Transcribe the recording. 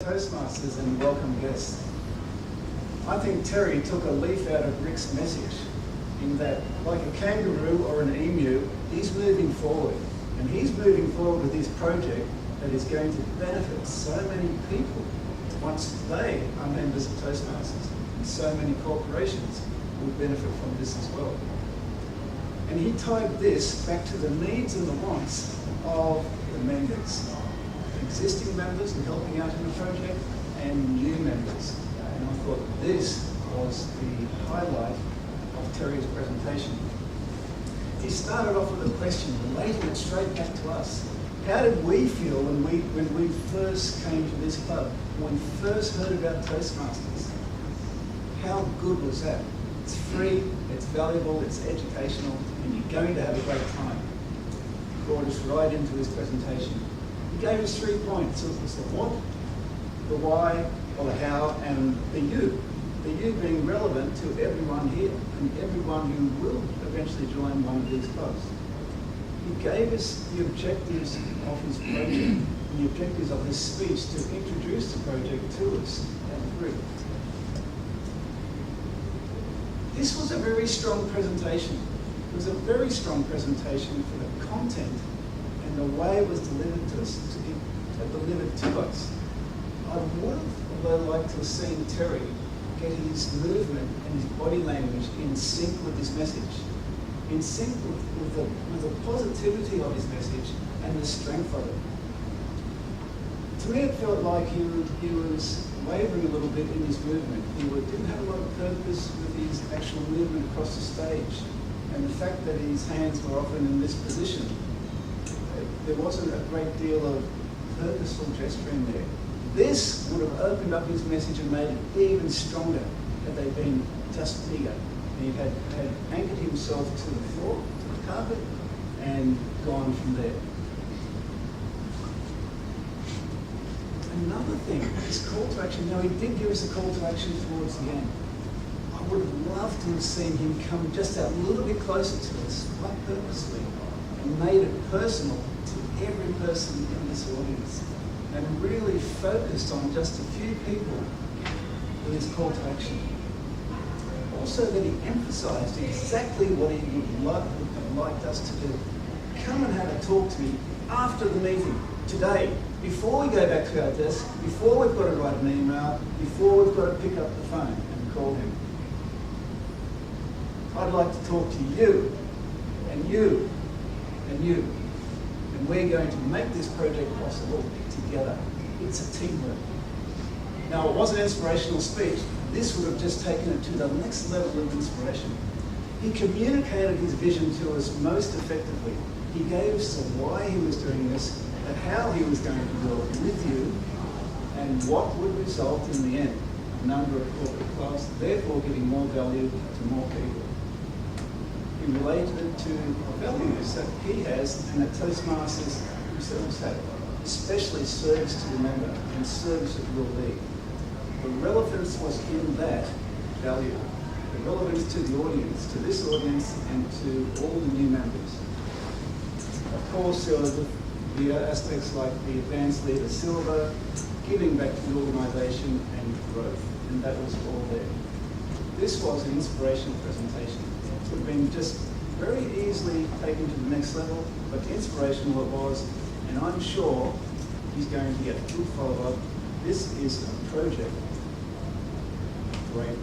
Toastmasters and welcome guests. I think Terry took a leaf out of Rick's message in that, like a kangaroo or an emu, he's moving forward. And he's moving forward with his project that is going to benefit so many people once they are members of Toastmasters. And so many corporations will benefit from this as well. And he tied this back to the needs and the wants of the members. Existing members and helping out in the project, and new members. And I thought this was the highlight of Terry's presentation. He started off with a question, relating it straight back to us. How did we feel when we first came to this club, when we first heard about Toastmasters? How good was that? It's free, it's valuable, it's educational, and you're going to have a great time. He brought us right into his presentation. He gave us 3 points. It was the what, the why, or the how, and the you. The you being relevant to everyone here and everyone who will eventually join one of these clubs. He gave us the objectives of his project, the objectives of his speech to introduce the project to us as a group. This was a very strong presentation. It was a very strong presentation for the content and the way it was delivered to us, delivered to us. I would have, although, liked to have seen Terry get his movement and his body language in sync with his message, in sync with the positivity of his message and the strength of it. To me, it felt like he was wavering a little bit in his movement. He didn't have a lot of purpose with his actual movement across the stage, and the fact that his hands were often in this position. There wasn't a great deal of purposeful gesturing there. This would have opened up his message and made it even stronger had they been just bigger. And he had anchored himself to the floor, to the carpet, and gone from there. Another thing, his call to action. Now, he did give us a call to action towards the end. I would have loved to have seen him come just a little bit closer to us, quite purposely, and made it personal to every person in this audience, and really focused on just a few people with his call to action. Also that he emphasised exactly what he would have liked us to do. Come and have a talk to me after the meeting, today, before we go back to our desk, before we've got to write an email, before we've got to pick up the phone and call him. I'd like to talk to you, and you, and you. And we're going to make this project possible together. It's a teamwork. Now, it was an inspirational speech. This would have just taken it to the next level of inspiration. He communicated his vision to us most effectively. He gave us the why he was doing this, and how he was going to work with you, and what would result in the end. A number of corporate clubs, therefore giving more value to more people. He related it to values that he has and that Toastmasters themselves have, especially service to the member and service that will be. The relevance was in that value, the relevance to the audience, to this audience, and to all the new members. Of course, there were the aspects like the Advanced Leader Silver, giving back to the organisation, and growth, and that was all there. This was an inspirational presentation. It would have been just very easily taken to the next level, but inspirational it was, and I'm sure he's going to get a good follow-up. This is a project. Great.